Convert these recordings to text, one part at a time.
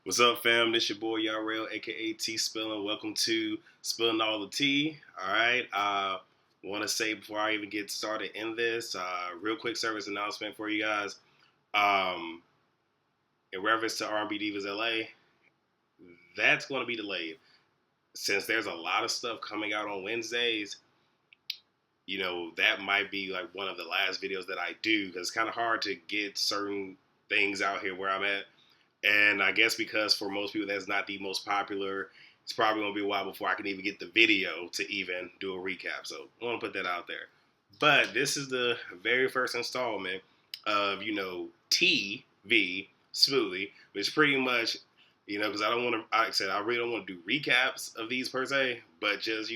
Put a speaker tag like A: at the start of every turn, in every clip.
A: What's up, fam? This your boy Yarrell, aka T Spilling. Welcome to Spilling All the Tea. All right. Want to say before I even get started in this, real quick service announcement for you guys. Um, in reference to R&B Divas LA, that's going to be delayed since there's a lot of stuff coming out on Wednesdays. That might be like one of the last videos that I do because it's kind of hard to get certain things out here where I'm at. And I guess because for most people that's not the most popular, it's probably going to be a while before I can even get the video to even do a recap. So I want to put that out there. But this is the very first installment of, TeaV, Smoothie, which pretty much, because I don't want to, like I said, I really don't want to do recaps of these per se, but just,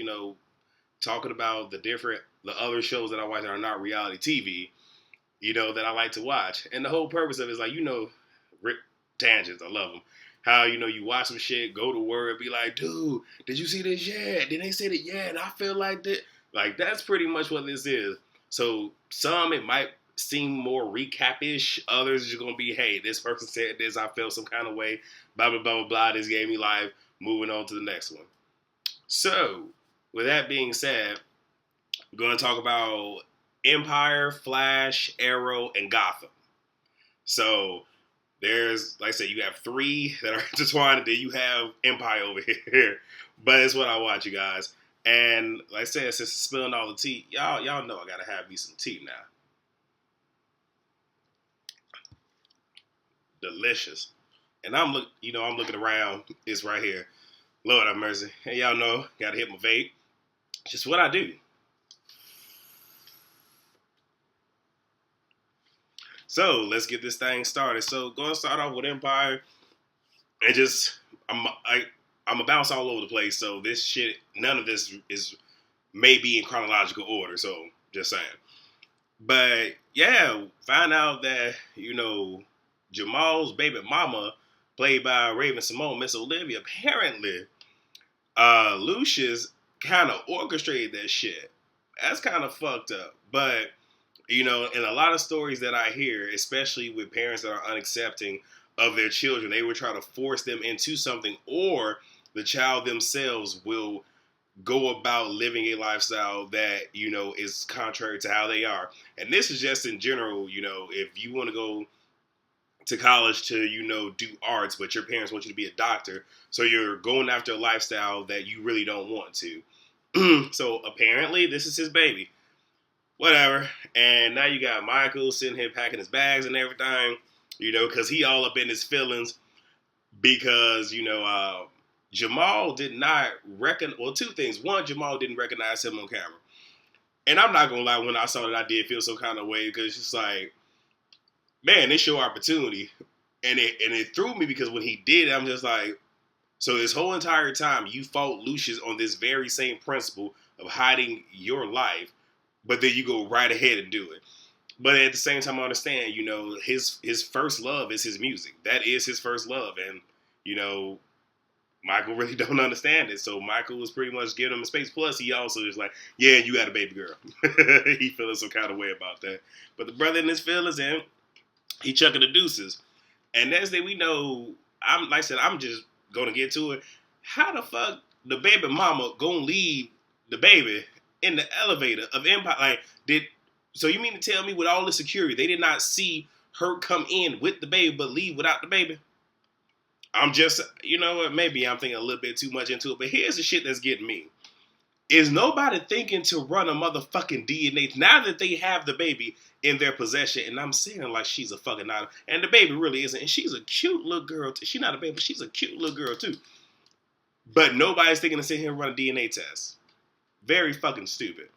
A: talking about the other shows that I watch that are not reality TV, that I like to watch. And the whole purpose of it is like, tangents. I love them. How, you watch some shit, go to work, be like, dude, did you see this? Yeah. Then they said it, yeah, and I feel like that. Like, that's pretty much what this is. So, some, it might seem more recap-ish. Others, you're going to be, hey, this person said this, I felt some kind of way, blah, blah, blah, blah, blah, this gave me life, moving on to the next one. So, with that being said, I'm going to talk about Empire, Flash, Arrow, and Gotham. So, there's, like I said, you have three that are intertwined, and then you have Empire over here. But it's what I watch, you guys. And like I said, since spilling all the tea, y'all know I gotta have me some tea now. Delicious. And I'm looking around. It's right here. Lord have mercy. And y'all know, gotta hit my vape. Just what I do. So let's get this thing started. So going to start off with Empire, and I'm gonna bounce all over the place. So this shit, none of this is maybe in chronological order. So just saying. But yeah, find out that Jamal's baby mama, played by Raven Simone, Miss Olivia, apparently Lucius kind of orchestrated that shit. That's kind of fucked up, but. In a lot of stories that I hear, especially with parents that are unaccepting of their children, they will try to force them into something, or the child themselves will go about living a lifestyle that, is contrary to how they are. And this is just in general, if you want to go to college to, do arts, but your parents want you to be a doctor, so you're going after a lifestyle that you really don't want to. So apparently this is his baby. Whatever. And now you got Michael sitting here packing his bags and everything, because he all up in his feelings because, Jamal did not two things. One, Jamal didn't recognize him on camera. And I'm not going to lie, when I saw that, I did feel some kind of way because it's just like, man, it's your opportunity. And it threw me because when he did, I'm just like, so this whole entire time you fought Lucius on this very same principle of hiding your life. But then you go right ahead and do it. But at the same time, I understand, his first love is his music. That is his first love. And, Michael really don't understand it. So Michael was pretty much giving him a space. Plus, he also is like, yeah, you got a baby girl. He feeling some kind of way about that. But the brother in his feelings, and he chucking the deuces. And next thing we know, I'm just going to get to it. How the fuck the baby mama going to leave the baby in the elevator of Empire? So you mean to tell me with all the security, they did not see her come in with the baby but leave without the baby? I'm just, maybe I'm thinking a little bit too much into it, but here's the shit that's getting me. Is nobody thinking to run a motherfucking DNA now that they have the baby in their possession? And I'm saying like she's a fucking item. And the baby really isn't. And she's a cute little girl. She's not a baby, but she's a cute little girl too. But nobody's thinking to sit here and run a DNA test. Very fucking stupid.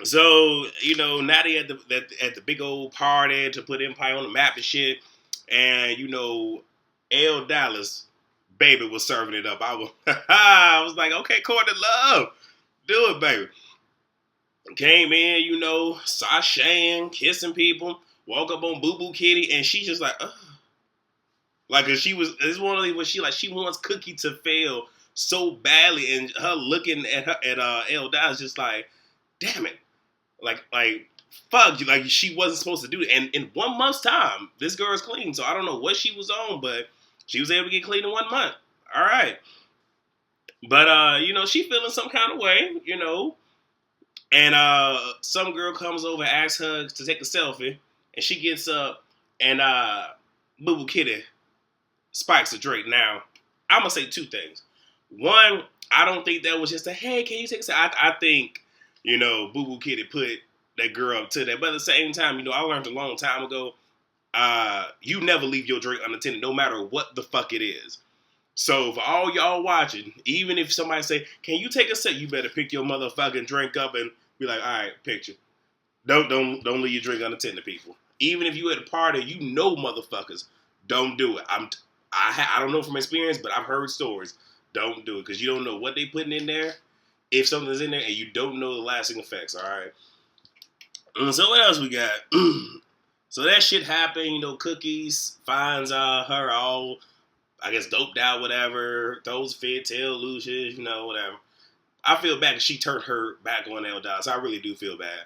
A: So, now they at the big old party to put Empire on the map and shit. And, L. Dallas, baby, was serving it up. I was like, okay, Courtney Love, do it, baby. Came in, sashaying, kissing people, woke up on Boo Boo Kitty, and she's just like, ugh. Like, it's one of these where she wants Cookie to fail so badly, and her looking at L. Dallas just like, damn it, like fuck you, like she wasn't supposed to do it. And in 1 month's time, this girl's clean, so I don't know what she was on, but She was able to get clean in 1 month. All right. But, she feeling some kind of way, And some girl comes over, asks her to take a selfie. And she gets up and Boo Boo Kitty spikes a Drake. Now, I'm going to say 2 things. One, I don't think that was just a, hey, can you take a selfie? I think, Boo Boo Kitty put that girl up to that. But at the same time, I learned a long time ago, you never leave your drink unattended, no matter what the fuck it is. So for all y'all watching, even if somebody say, can you take a sip? You better pick your motherfucking drink up and be like, all right, picture. Don't leave your drink unattended, people. Even if you at a party, motherfuckers, don't do it. I don't know from experience, but I've heard stories. Don't do it, because you don't know what they putting in there, if something's in there, and you don't know the lasting effects, all right? So what else we got? So that shit happened, Cookies finds her all, I guess, doped out, whatever, throws a fit, tell Lucius, whatever. I feel bad because she turned her back on L. Dot, so I really do feel bad.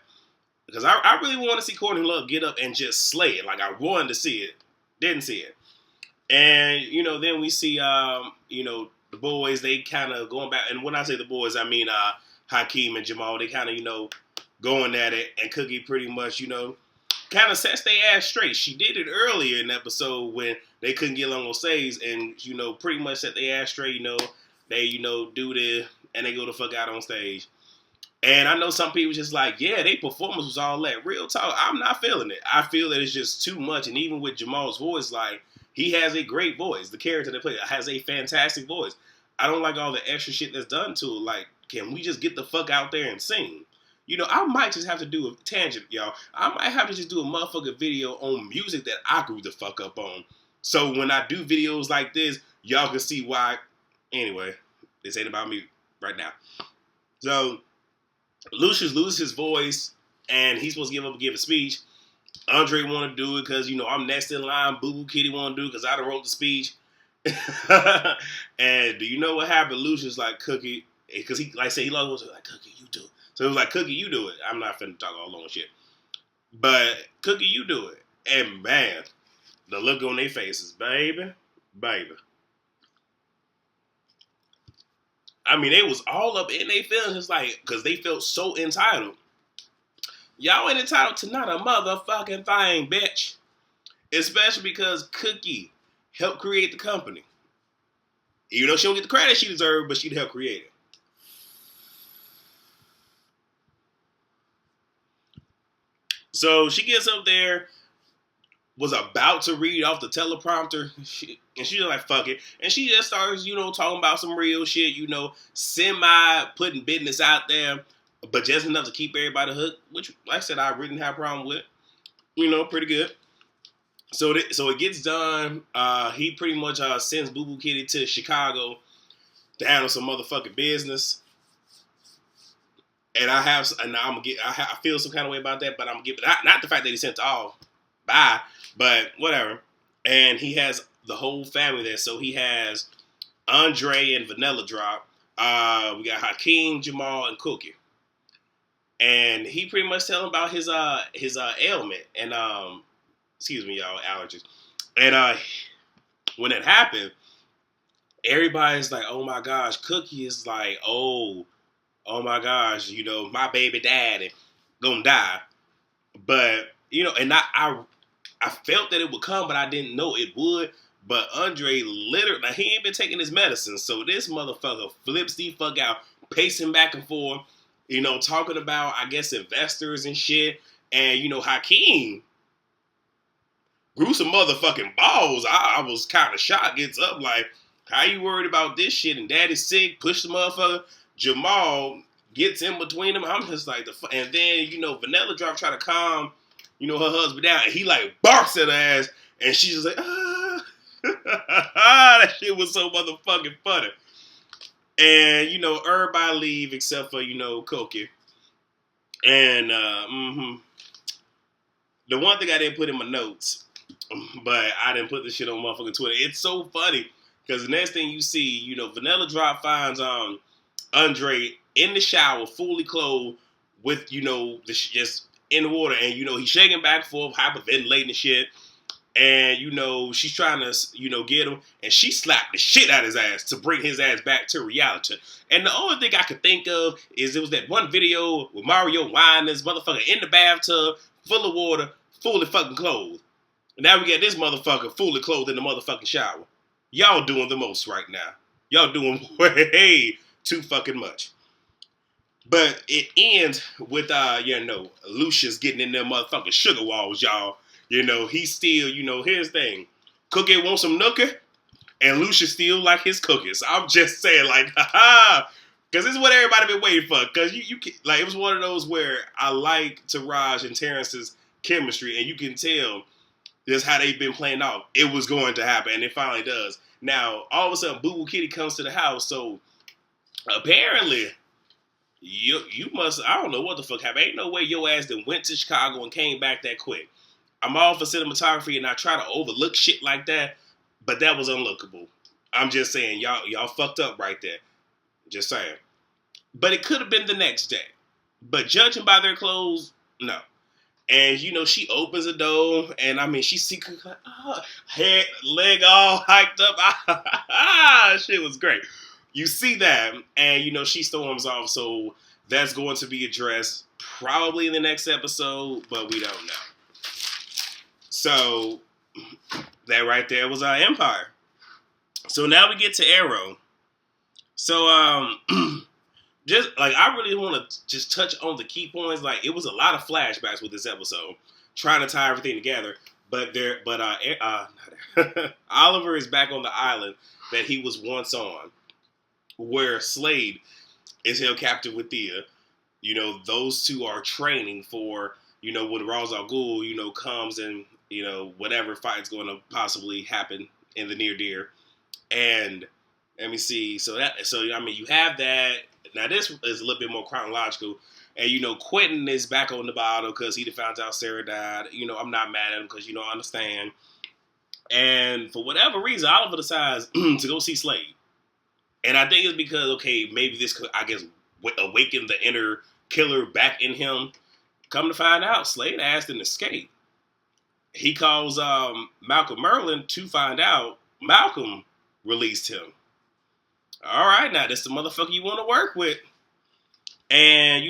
A: Because I really want to see Courtney Love get up and just slay it. Like, I wanted to see it. Didn't see it. And, then we see, the boys, they kind of going back. And when I say the boys, I mean Hakeem and Jamal. They kind of, going at it. And Cookie pretty much, kind of sets their ass straight. She did it earlier in the episode when they couldn't get along on stage. And, pretty much set their ass straight. They, do this and they go the fuck out on stage. And I know some people just like, yeah, their performance was all that. Real talk, I'm not feeling it. I feel that it's just too much. And even with Jamal's voice, like, he has a great voice. The character that plays has a fantastic voice. I don't like all the extra shit that's done to it. Like, can we just get the fuck out there and sing? I might just have to do a tangent, y'all. I might have to just do a motherfucking video on music that I grew the fuck up on. So when I do videos like this, y'all can see why. Anyway, this ain't about me right now. So Lucius loses his voice, and he's supposed to give a speech. Andre want to do it because, I'm next in line. Boo Boo Kitty want to do it because I done wrote the speech. And do you know what happened? Lucius like, Cookie, because he, like I said, he loves like, Cookie, you do it. So it was like, Cookie, you do it. I'm not finna talk all long shit. But, Cookie, you do it. And, man, the look on their faces, baby. I mean, they was all up in their feelings, just like, because they felt so entitled. Y'all ain't entitled to not a motherfucking thing, bitch. Especially because Cookie helped create the company. Even though she don't get the credit she deserved, but she'd help create it. So she gets up there, was about to read off the teleprompter, and she's like, fuck it. And she just starts, talking about some real shit, semi putting business out there, but just enough to keep everybody hooked, which, like I said, I really didn't have a problem with. Pretty good. So it gets done. He pretty much sends Boo Boo Kitty to Chicago to handle some motherfucking business. And I feel some kind of way about that, but I'm gonna give it not the fact that he sent off, bye, but whatever. And he has the whole family there, so he has Andre and Vanilla Drop. We got Hakeem, Jamal, and Cookie. And he pretty much telling about his ailment and excuse me, y'all, allergies. And when it happened, everybody's like, oh my gosh. Cookie is like, oh my gosh, my baby daddy gonna die. But, and I felt that it would come, but I didn't know it would. But Andre literally, now he ain't been taking his medicine, so this motherfucker flips the fuck out, pacing back and forth, talking about, I guess, investors and shit. And, Hakeem grew some motherfucking balls. I was kind of shocked. Gets up like, how you worried about this shit? And daddy's sick, push the motherfucker. Jamal gets in between them. I'm just like, and then, Vanilla Drop try to calm, her husband down. And he like barks at her ass. And she's just like, ah. That shit was so motherfucking funny. And, everybody leave except for, Cookie. And, the one thing I didn't put in my notes, but I didn't put this shit on motherfucking Twitter. It's so funny because the next thing you see, Vanilla Drop finds Andre in the shower, fully clothed, with just in the water, and he's shaking back and forth, hyperventilating and shit. And, she's trying to, get him. And she slapped the shit out of his ass to bring his ass back to reality. And the only thing I could think of is it was that one video with Mario whining this motherfucker in the bathtub, full of water, fully fucking clothed. And now we got this motherfucker fully clothed in the motherfucking shower. Y'all doing the most right now. Y'all doing way too fucking much. But it ends with, Lucius getting in them motherfucking sugar walls, y'all. He's still, here's the thing. Cookie wants some nookie, and Lucius still like his cookies. I'm just saying, like, haha. Because this is what everybody been waiting for. Because you it was one of those where I like Taraj and Terrence's chemistry, and you can tell just how they've been playing out. It was going to happen, and it finally does. Now, all of a sudden, Boo Boo Kitty comes to the house, so apparently, you must, I don't know what the fuck happened. Ain't no way your ass then went to Chicago and came back that quick. I'm all for cinematography, and I try to overlook shit like that, but that was unlookable. I'm just saying, y'all fucked up right there. Just saying. But it could have been the next day. But judging by their clothes, no. And, she opens the door, and, she see, head, leg all hiked up. Shit was great. You see that, and, she storms off, so that's going to be addressed probably in the next episode, but we don't know. So, that right there was our Empire. So now we get to Arrow. So, just, like, I really want to just touch on the key points. Like, it was a lot of flashbacks with this episode, trying to tie everything together. But Oliver is back on the island that he was once on, where Slade is held captive with Thea. Those two are training for, when Ra's al Ghul, comes and, whatever fight's going to possibly happen in the near dear. And let me see. So you have that. Now this is a little bit more chronological. And, Quentin is back on the bottle because he found out Sarah died. I'm not mad at him because, I understand. And for whatever reason, Oliver decides to go see Slade. And I think it's because, okay, maybe this could, I guess, awaken the inner killer back in him. Come to find out, Slade asked an escape. He calls Malcolm Merlin to find out Malcolm released him. All right, now that's the motherfucker you want to work with. And,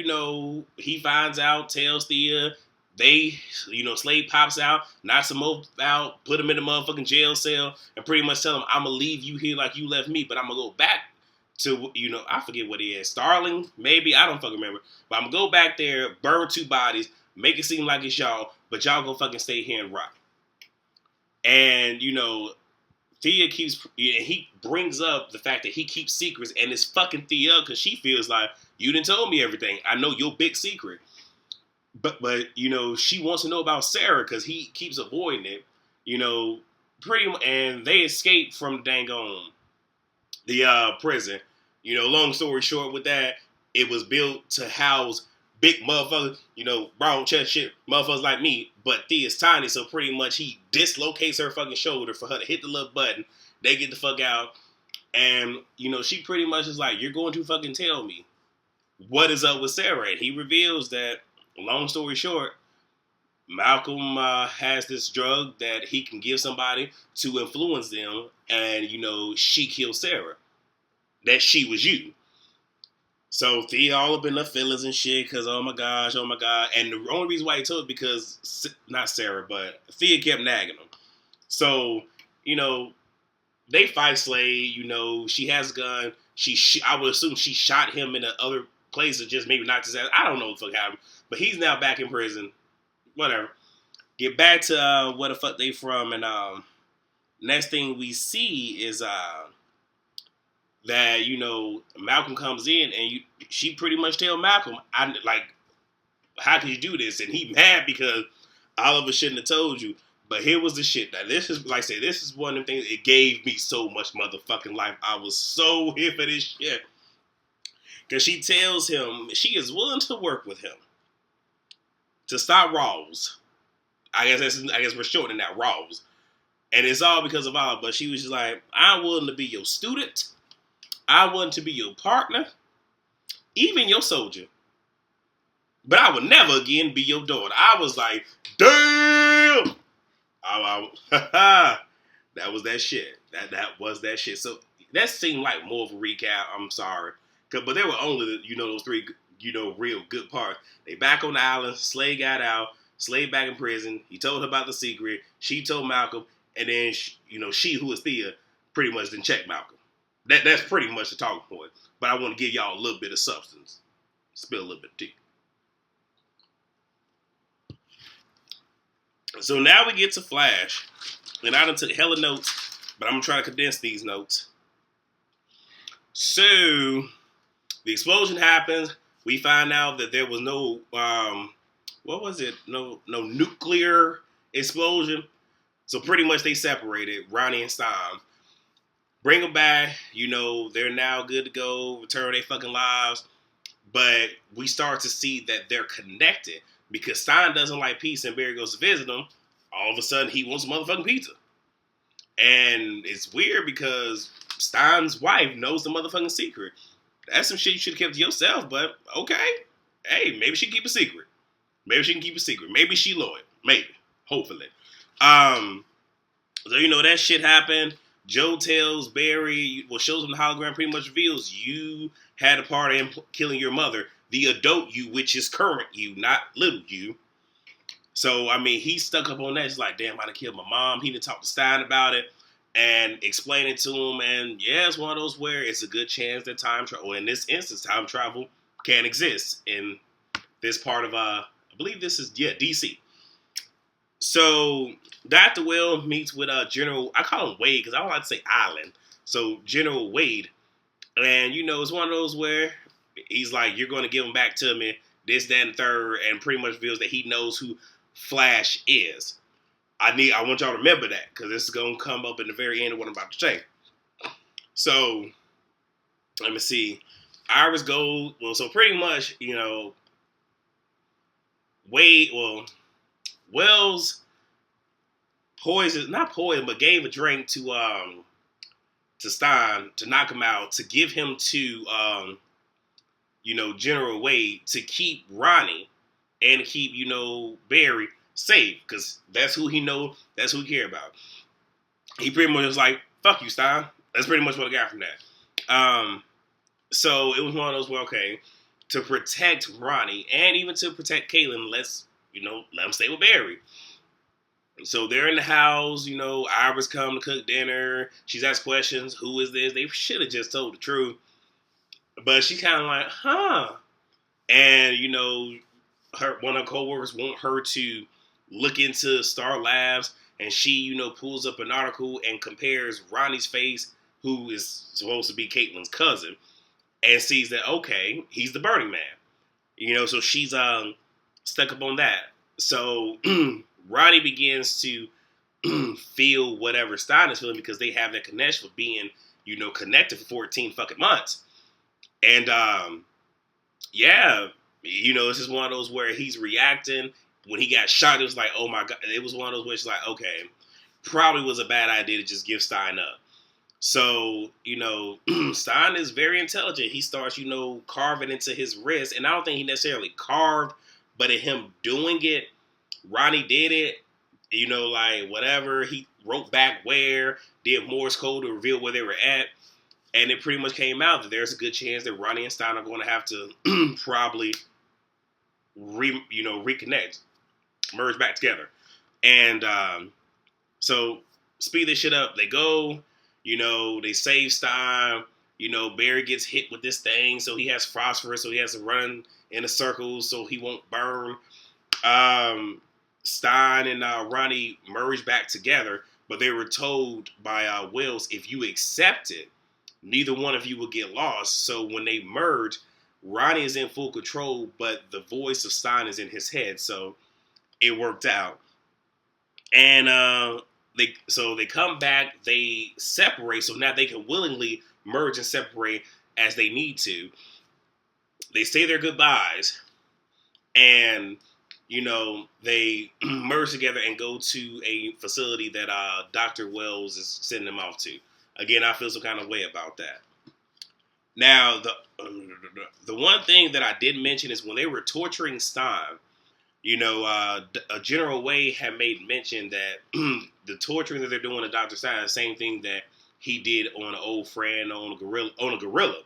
A: he finds out, tells Thea, Slade pops out, knocks him out, put him in the motherfucking jail cell, and pretty much tell him, I'm going to leave you here like you left me, but I'm going to go back to, I forget what he is, Starling, maybe, I don't fucking remember. But I'm going to go back there, burn 2 bodies, make it seem like it's y'all, but y'all go fucking stay here and rock. And, Thea he brings up the fact that he keeps secrets, and it's fucking Thea, because she feels like, you done told me everything. I know your big secret. But she wants to know about Sarah, because he keeps avoiding it, and they escape from the prison. Long story short with that, it was built to house big motherfuckers, brown chest shit, motherfuckers like me, but Thea's tiny, so pretty much he dislocates her fucking shoulder for her to hit the little button. They get the fuck out, and, she pretty much is like, you're going to fucking tell me what is up with Sarah, and he reveals that, long story short, Malcolm has this drug that he can give somebody to influence them, and, she killed Sarah. That she was you. So Thea all up in her feelings and shit, because oh my gosh. And the only reason why he told it because, not Sarah, but Thea kept nagging him. So, they fight Slade, she has a gun. I would assume she shot him in the other place, or just maybe knocked his ass. I don't know what the fuck happened. But he's now back in prison. Whatever. Get back to where the fuck they from, and next thing we see is that, Malcolm comes in, and she pretty much tell Malcolm, how can you do this? And he mad because Oliver shouldn't have told you. But here was the shit. Now, this is, like I say, this is one of the things, it gave me so much motherfucking life. I was so here for this shit. Because she tells him she is willing to work with him to stop Rawls. I guess we're shortening that, Rawls. And it's all because of Oliver. But she was just like, I'm willing to be your student. I want to be your partner, even your soldier. But I would never again be your daughter. I was like, damn! That was that shit. That was that shit. So that seemed like more of a recap. I'm sorry, but there were only those three real good parts. They back on the island. Slade got out. Slade back in prison. He told her about the secret. She told Malcolm, and then she who is Thea pretty much didn't check Malcolm. That's pretty much the talking point. But I want to give y'all a little bit of substance. Spill a little bit of tea. So now we get to Flash. And I done took hella notes, but I'm going to try to condense these notes. So, the explosion happens. We find out that there was no, No nuclear explosion. So pretty much they separated, Ronnie and Stein. Bring them back, they're now good to go, return their fucking lives. But we start to see that they're connected because Stein doesn't like pizza and Barry goes to visit him. All of a sudden, he wants motherfucking pizza. And it's weird because Stein's wife knows the motherfucking secret. That's some shit you should have kept to yourself, but okay. Hey, maybe she can keep a secret. Maybe she can keep a secret. Maybe she loyal. Maybe. Hopefully. So, that shit happened. Joe tells Barry, shows him the hologram, pretty much reveals you had a part in killing your mother. The adult you, which is current you, not little you. So, he's stuck up on that. He's like, damn, I done killed my mom. He done talked to Stein about it and explain it to him. And yeah, it's one of those where it's a good chance that time travel, in this instance, time travel can exist in this part of, I believe this is, DC. So, Dr. Will meets with General, I call him Wade because I don't like to say Island. So, General Wade. And, it's one of those where he's like, you're going to give him back to me, this, that, and third, and pretty much feels that he knows who Flash is. I want y'all to remember that because this is going to come up in the very end of what I'm about to say. So, let me see. Iris goes, so pretty much, Wells gave a drink to Stein to knock him out, to give him to General Wade to keep Ronnie and keep Barry safe because that's who he know, that's who he care about. He pretty much was like, "Fuck you, Stein." That's pretty much what I got from that. So it was one of those where to protect Ronnie and even to protect Caitlin, let him stay with Barry. So they're in the house, Iris come to cook dinner. She's asked questions. Who is this? They should have just told the truth. But she kind of like, huh. And, one of her coworkers want her to look into Star Labs. And she, pulls up an article and compares Ronnie's face, who is supposed to be Caitlin's cousin, and sees that, okay, he's the Burning Man. So she's stuck up on that. So Ronnie begins to feel whatever Stein is feeling because they have that connection of being, connected for 14 fucking months. And, it's just one of those where he's reacting. When he got shot, it was like, oh my God. It was one of those where it's like, okay, probably was a bad idea to just give Stein up. So, Stein is very intelligent. He starts, carving into his wrist. And I don't think he necessarily carved, but in him doing it, Ronnie did it, whatever. He wrote back where, did Morse code to reveal where they were at. And it pretty much came out that there's a good chance that Ronnie and Stein are going to have to probably, reconnect, merge back together. And so speed this shit up. They go, they save Stein. Barry gets hit with this thing, so he has phosphorus, so he has to run in a circle so he won't burn. Stein and Ronnie merge back together, but they were told by Wills, if you accept it, neither one of you will get lost. So when they merge, Ronnie is in full control, but the voice of Stein is in his head, so it worked out. And they come back, they separate, so now they can willingly merge and separate as they need to. They say their goodbyes, and they merge together and go to a facility that Dr. Wells is sending them off to. Again, I feel some kind of way about that. Now, the one thing that I did mention is when they were torturing Stein, General Wade had made mention that the torturing that they're doing to Dr. Stein is the same thing that he did on an old friend on a gorilla.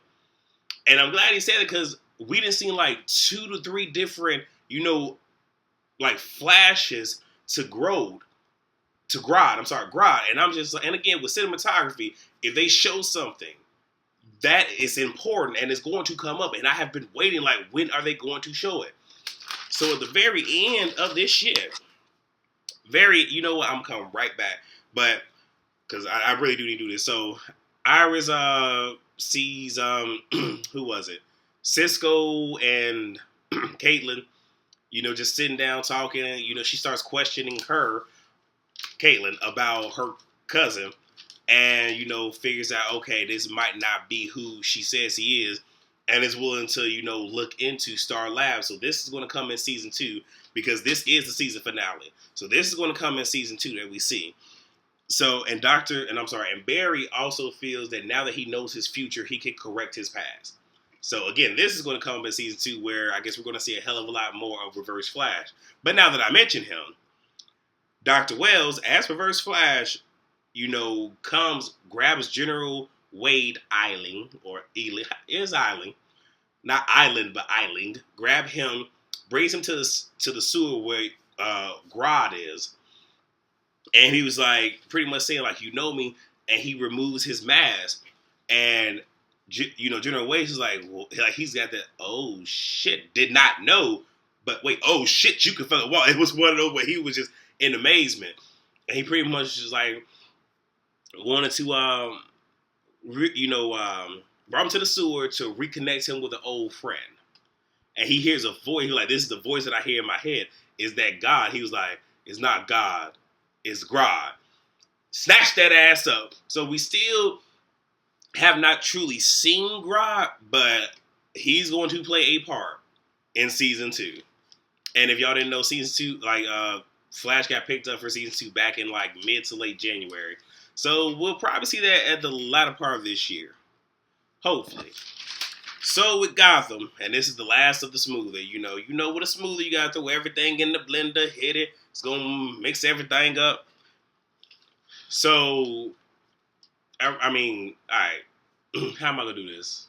A: And I'm glad he said it because we didn't see like 2 to 3 different, like flashes to Grodd. Grodd. And I'm just, and again, with cinematography, if they show something that is important and it's going to come up, and I have been waiting, like, when are they going to show it? So at the very end of this shit, you know what, I'm coming right back, but, because I really do need to do this. So, Iris sees, who was it? Cisco and Caitlin, just sitting down talking, she starts questioning her, Caitlin, about her cousin, and, figures out, okay, this might not be who she says he is, and is willing to, look into Star Labs. So this is going to come in season 2, because this is the season finale. So this is going to come in season 2 that we see. So, and Barry also feels that now that he knows his future, he can correct his past. So again, this is going to come in season 2, where I guess we're going to see a hell of a lot more of Reverse Flash. But now that I mention him, Dr. Wells, as Reverse Flash, grabs General Wade Eiling, not Island, but Eiling, grab him, brings him to the sewer where Grodd is, and he was like, pretty much saying, like, you know me, and he removes his mask, and, General Wade is like, well, like, he's got that, oh shit, did not know, but wait, oh shit, you can fucking walk. It was one of those where he was just in amazement, and he pretty much just like, wanted to, brought him to the sewer to reconnect him with an old friend. And he hears a voice. He's like, this is the voice that I hear in my head. Is that God? He was like, it's not God. It's Grodd. Snatch that ass up. So we still have not truly seen Grodd, but he's going to play a part in season 2. And if y'all didn't know, season 2, like, Flash got picked up for season 2 back in like mid to late January. So we'll probably see that at the latter part of this year. Hopefully. So with Gotham, and this is the last of the smoothie, you know what a smoothie, you got to throw everything in the blender, hit it, it's going to mix everything up. So, I mean, alright, how am I going to do this?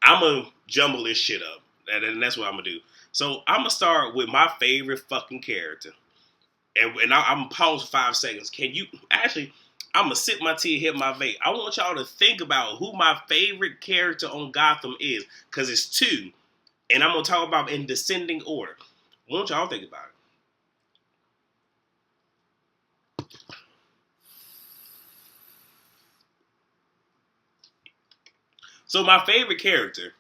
A: I'm going to jumble this shit up, and that's what I'm going to do. So I'm going to start with my favorite fucking character. And I'm going to pause for 5 seconds. I'm going to sip my tea and hit my vape. I want y'all to think about who my favorite character on Gotham is, because it's 2. And I'm going to talk about in descending order. I want y'all to think about it. So my favorite character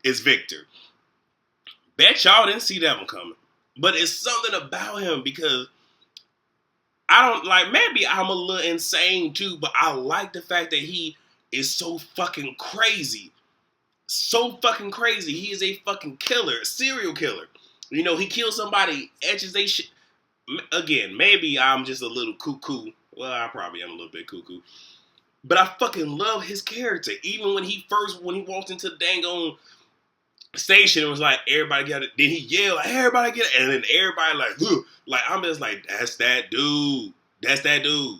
A: is Victor. Bet y'all didn't see that one coming. But it's something about him, because I don't, like, maybe I'm a little insane too, but I like the fact that he is so fucking crazy. So fucking crazy. He is a fucking killer, serial killer. He kills somebody, etches they shit. Again, maybe I'm just a little cuckoo. Well, I probably am a little bit cuckoo. But I fucking love his character. Even when he walked into the dang on station, it was like, everybody get it. Then he yelled, like, everybody get it. And then everybody like, ugh. Like, I'm just like, that's that dude. That's that dude.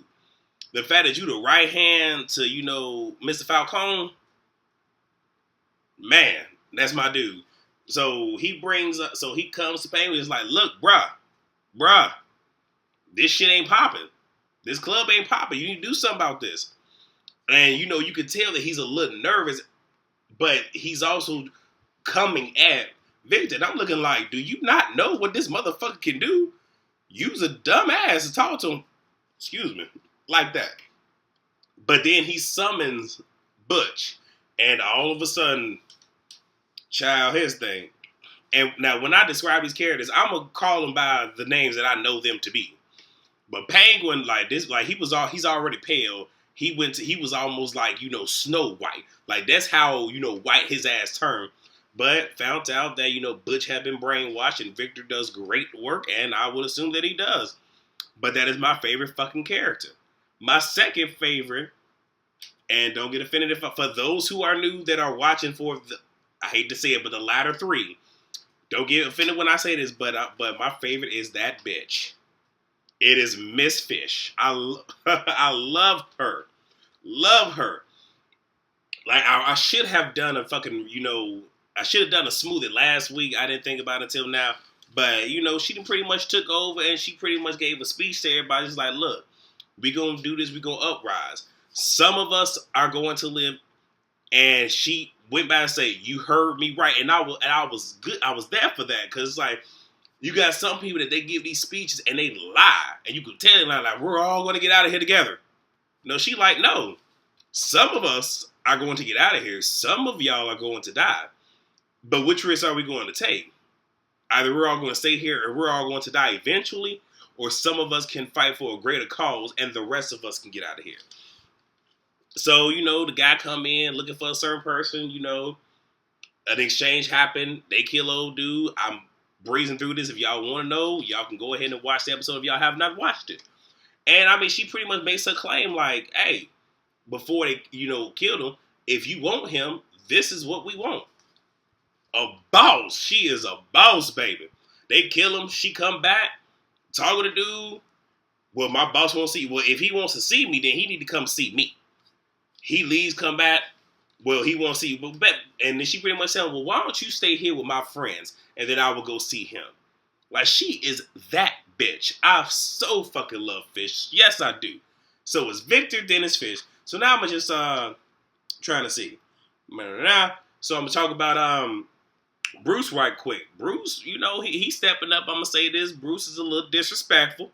A: The fact that you the right hand to, Mr. Falcone, man, that's my dude. So he comes to Penguin, it's like, look, bruh, this shit ain't popping. This club ain't popping. You need to do something about this. And, you could tell that he's a little nervous, but he's also coming at Victor. And I'm looking like, do you not know what this motherfucker can do? Use a dumbass to talk to him. Excuse me. Like that. But then he summons Butch. And all of a sudden, child, his thing. And now when I describe these characters, I'm going to call them by the names that I know them to be. But Penguin, like this, like he's already pale. He was almost like, Snow White. Like that's how, white his ass turned. But found out that, Butch had been brainwashed and Victor does great work, and I would assume that he does. But that is my favorite fucking character. My second favorite, and don't get offended for those who are new that are watching I hate to say it, but the latter 3, Don't get offended when I say this, but my favorite is that bitch. It is Miss Fish. I love her. Love her. Like, I should have done a fucking, I should have done a Smoothie last week. I didn't think about it until now. But, she pretty much took over and she pretty much gave a speech to everybody. Just like, look, we going to do this. We going to uprise. Some of us are going to live. And she went back and said, you heard me right. And I was good. I was there for that. Because it's like, you got some people that they give these speeches and they lie. And you can tell them, like, we're all going to get out of here together. She like, no. Some of us are going to get out of here. Some of y'all are going to die. But which risk are we going to take? Either we're all going to stay here or we're all going to die eventually, or some of us can fight for a greater cause and the rest of us can get out of here. So, the guy come in looking for a certain person, an exchange happened. They kill old dude. I'm breezing through this. If y'all want to know, y'all can go ahead and watch the episode if y'all have not watched it. And, she pretty much makes her claim like, hey, before they, killed him, if you want him, this is what we want. A boss. She is a boss, baby. They kill him. She come back, talking to dude. Well, my boss won't see. Well, if he wants to see me, then he need to come see me. He leaves, come back. Well, he won't see you. And then she pretty much said, well, why don't you stay here with my friends, and then I will go see him. Like, she is that bitch. I so fucking love Fish. Yes, I do. So it's Victor, then it's Fish. So now I'm just trying to see. So I'm going to talk about Bruce right quick. Bruce, he's stepping up. I'm going to say this. Bruce is a little disrespectful.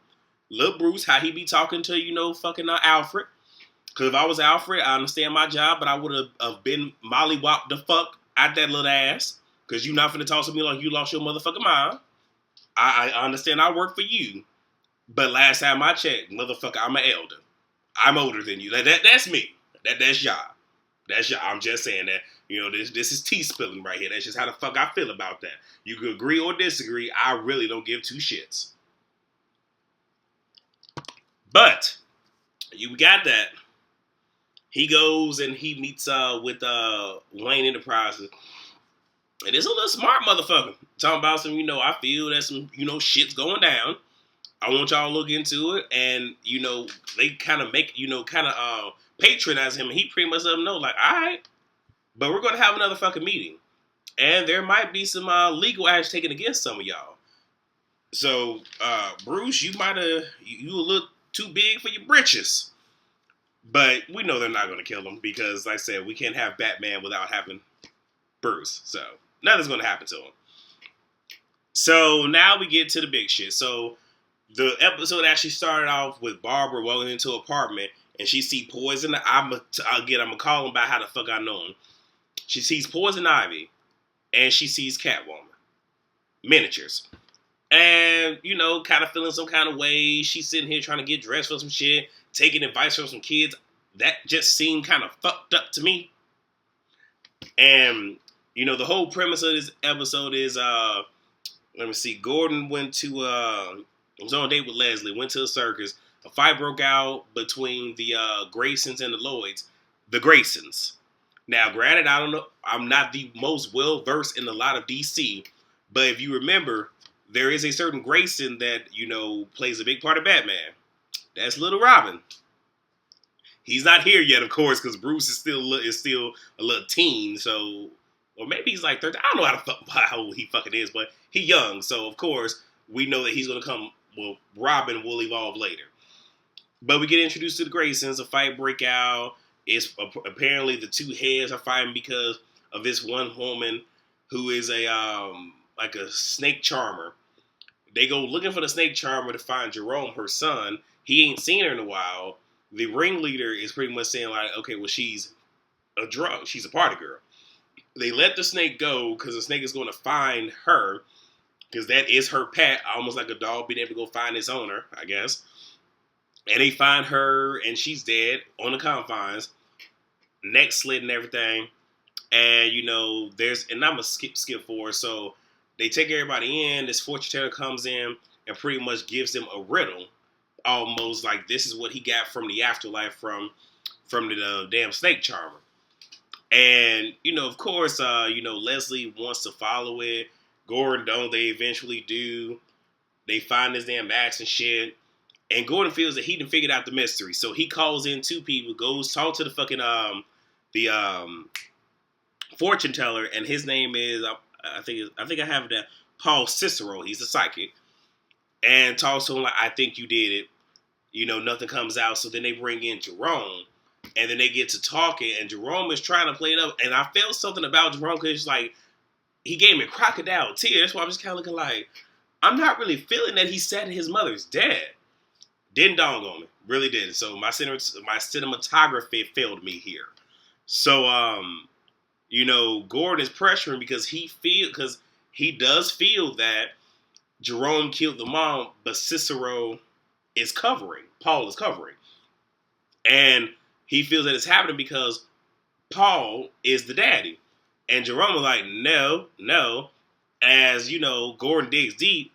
A: Little Bruce, how he be talking to, fucking Alfred. Because if I was Alfred, I understand my job, but I would have been mollywopped the fuck out that little ass. Because you not finna talk to me like you lost your motherfucking mind. I understand I work for you. But last time I checked, motherfucker, I'm an elder. I'm older than you. That's me. That's y'all. That's y'all. I'm just saying that. This is tea spilling right here. That's just how the fuck I feel about that. You can agree or disagree. I really don't give two shits. But you got that. He goes and he meets with Wayne Enterprises. And it's a little smart motherfucker. Talking about some, I feel that some, shit's going down. I want y'all to look into it. And, they kind of make, patronize him. And he pretty much let them know, like, all right, but we're going to have another fucking meeting. And there might be some legal action taken against some of y'all. So, Bruce, you a little too big for your britches. But we know they're not going to kill him because, like I said, we can't have Batman without having Bruce. So, nothing's going to happen to him. So, now we get to the big shit. So, the episode actually started off with Barbara walking into an apartment and she sees Poison. I'm going to call him by how the fuck I know him. She sees Poison Ivy and she sees Catwoman. Miniatures. And, kind of feeling some kind of way. She's sitting here trying to get dressed for some shit. Taking advice from some kids. That just seemed kind of fucked up to me. And, the whole premise of this episode is, let me see, Gordon was on a date with Leslie, went to a circus. A fight broke out between the Graysons and the Lloyds. The Graysons. Now, granted, I don't know, I'm not the most well-versed in a lot of DC, but if you remember, there is a certain Grayson that, plays a big part of Batman. That's Little Robin. He's not here yet, of course, because Bruce is still a little teen. So, or maybe he's like 13. I don't know how old he fucking is, but he young. So, of course, we know that he's gonna come. Well, Robin will evolve later. But we get introduced to the Graysons. A fight break out. It's apparently the two heads are fighting because of this one woman who is like a snake charmer. They go looking for the snake charmer to find Jerome, her son. He ain't seen her in a while. The ringleader is pretty much saying like, okay, well, she's a drug. She's a party girl. They let the snake go because the snake is going to find her because that is her pet, almost like a dog being able to go find its owner, I guess. And they find her and she's dead on the confines, neck slit and everything. And, and I'm going to skip forward. So they take everybody in. This fortune teller comes in and pretty much gives them a riddle. Almost like this is what he got from the afterlife from the damn snake charmer. And, of course, Leslie wants to follow it. Gordon don't. They eventually do. They find his damn axe and shit. And Gordon feels that he done figured out the mystery. So he calls in two people, goes talk to the fucking the fortune teller, and his name is I think I have that Paul Cicero. He's a psychic, and talks to him like, I think you did it. Nothing comes out. So then they bring in Jerome, and then they get to talking, and Jerome is trying to play it up. And I felt something about Jerome because it's like he gave me a crocodile tear. That's why I'm just kind of looking like I'm not really feeling that he said his mother's dead. Didn't dawn on me, really didn't. So my cinematography failed me here. So Gordon is pressuring because he does feel that Jerome killed the mom, but Cicero is covering. Paul is covering. And he feels that it's happening because Paul is the daddy. And Jerome is like, no. As, Gordon digs deep,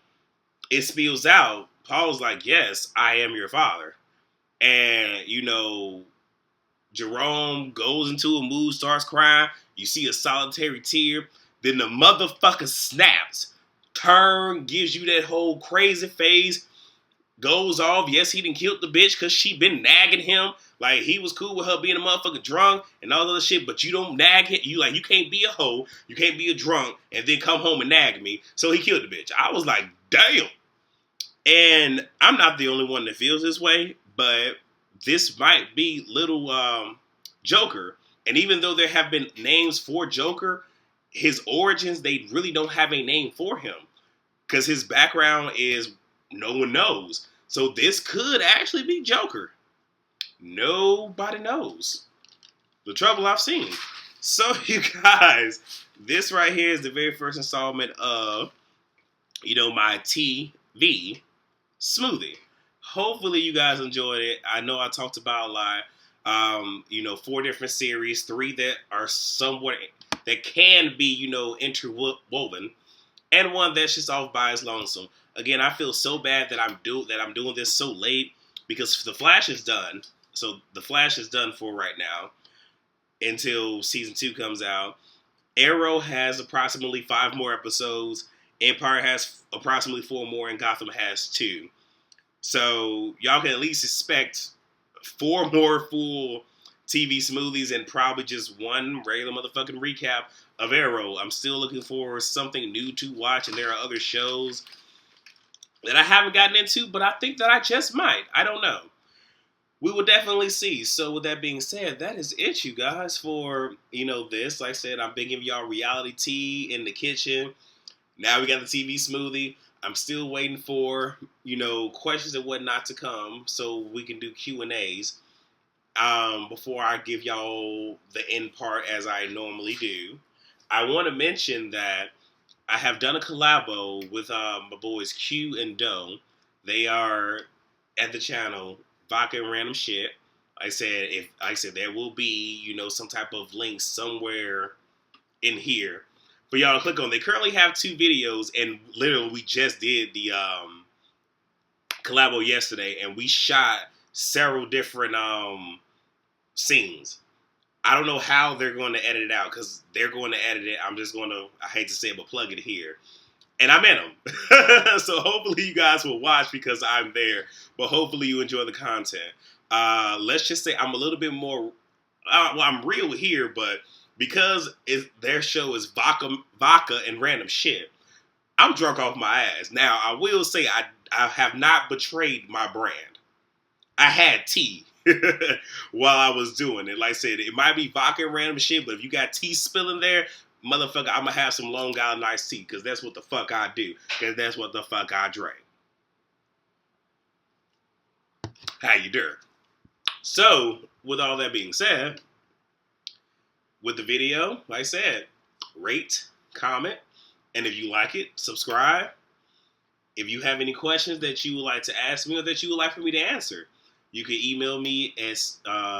A: it spills out. Paul's like, yes, I am your father. And, Jerome goes into a mood, starts crying. You see a solitary tear. Then the motherfucker snaps. Gives you that whole crazy face. Goes off. Yes, he done killed the bitch because she been nagging him. Like, he was cool with her being a motherfucker drunk and all that other shit, but you don't nag him. You can't be a hoe. You can't be a drunk and then come home and nag me. So he killed the bitch. I was like, damn. And I'm not the only one that feels this way, but this might be little Joker. And even though there have been names for Joker, his origins, they really don't have a name for him. Because his background is no one knows. So this could actually be Joker. Nobody knows. The trouble I've seen. So you guys, this right here is the very first installment of, my TeaV Smoothie. Hopefully you guys enjoyed it. I know I talked about a lot. 4 different series, 3 that are somewhat that can be, interwoven, and 1 that's just off by its lonesome. Again, I feel so bad that I'm doing this so late because The Flash is done. So The Flash is done for right now until season 2 comes out. Arrow has approximately 5 more episodes. Empire has approximately 4 more, and Gotham has 2. So y'all can at least expect 4 more full TV smoothies and probably just 1 regular motherfucking recap of Arrow. I'm still looking for something new to watch, and there are other shows that I haven't gotten into, but I think that I just might. I don't know. We will definitely see. So with that being said, that is it, you guys, for, this. Like I said, I've been giving y'all reality tea in the kitchen. Now we got the TV smoothie. I'm still waiting for, questions and whatnot to come so we can do Q&As before I give y'all the end part as I normally do. I want to mention that I have done a collabo with my boys Q and Doe. They are at the channel Vodka and Random Shit. I said there will be, some type of link somewhere in here for y'all to click on. They currently have 2 videos, and literally we just did the collabo yesterday, and we shot several different scenes. I don't know how they're going to edit it out, because they're going to edit it. I'm just going to, I hate to say it, but plug it here. And I'm in them. So hopefully you guys will watch because I'm there. But hopefully you enjoy the content. Let's just say I'm a little bit more, I'm real here, but because their show is vodka and random shit, I'm drunk off my ass. Now, I will say I have not betrayed my brand. I had tea while I was doing it. Like I said, it might be vodka and random shit, but if you got tea spilling there, motherfucker, I'm going to have some Long Island iced tea, because that's what the fuck I do. Because that's what the fuck I drink. How you doing? So, with all that being said, with the video, like I said, rate, comment, and if you like it, subscribe. If you have any questions that you would like to ask me or that you would like for me to answer, you can email me at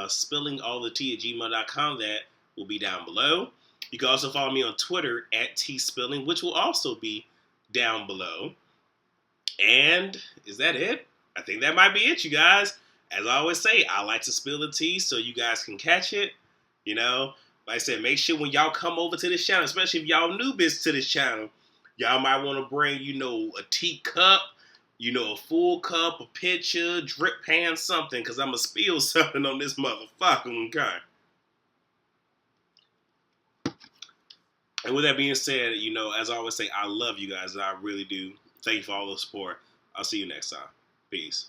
A: spillingallthetea@gmail.com. That will be down below. You can also follow me on Twitter at tspilling, which will also be down below. And is that it? I think that might be it, you guys. As I always say, I like to spill the tea so you guys can catch it. Like I said, make sure when y'all come over to this channel, especially if y'all newbies to this channel, Y'all might want to bring, a teacup, a full cup, a pitcher, drip pan, something, because I'm going to spill something on this motherfucker, okay? And with that being said, as I always say, I love you guys, and I really do. Thank you for all the support. I'll see you next time. Peace.